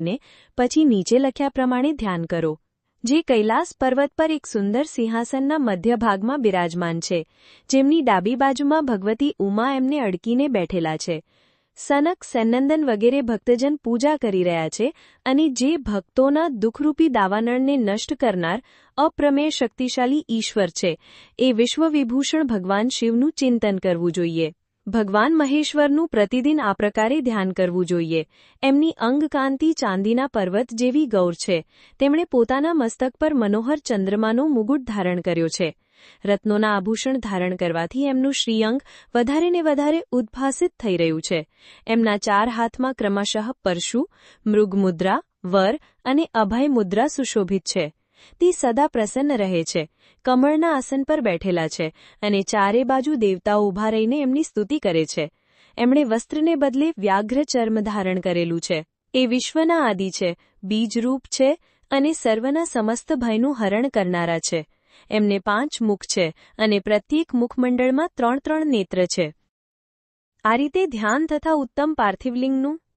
ને પછી નીચે લખ્યા પ્રમાણે ધ્યાન કરો, જે કૈલાસ પર્વત પર એક સુંદર સિંહાસનના મધ્ય ભાગમાં બિરાજમાન છે, જેમની ડાબી બાજુમાં ભગવતી ઉમા એમને અડકીને બેઠેલા છે. સનક, સનંદન વગેરે ભક્તજન પૂજા કરી રહ્યા છે અને જે ભક્તોના દુઃખરૂપી દાવાનળને નષ્ટ કરનાર અપ્રમેય શક્તિશાળી ઈશ્વર છે, એ વિશ્વવિભૂષણ ભગવાન શિવનું ચિંતન કરવું જોઈએ. ભગવાન મહેશ્વરનું પ્રતિદિન આ પ્રકારે ધ્યાન કરવું જોઈએ. એમની અંગકાંતિ ચાંદીના પર્વત જેવી ગૌર છે. તેમણે પોતાના મસ્તક પર મનોહર ચંદ્રમાનો મુગુટ ધારણ કર્યો છે. રત્નોના આભૂષણ ધારણ કરવાથી એમનું શ્રીઅંગ વધારે ને વધારે ઉદ્ભાસિત થઈ રહ્યું છે. એમના 4 હાથમાં ક્રમશઃ પરશુ, મૃગમુદ્રા, વર અને અભય મુદ્રા સુશોભિત છે. તે સદા પ્રસન્ન રહે છે, કમળના આસન પર બેઠેલા છે અને ચારે બાજુ દેવતાઓ ઊભા રહીને એમની સ્તુતિ કરે છે. એમણે વસ્ત્રને બદલે વ્યાઘ્ર ચર્મ ધારણ કરેલું છે. એ વિશ્વના આદિ છે, બીજરૂપ છે અને સર્વના સમસ્ત ભયનું હરણ કરનારા છે. એમને 5 મુખ છે અને પ્રત્યેક મુખમંડળમાં 3 નેત્ર છે. આ રીતે ધ્યાન તથા ઉત્તમ પાર્થિવલિંગનું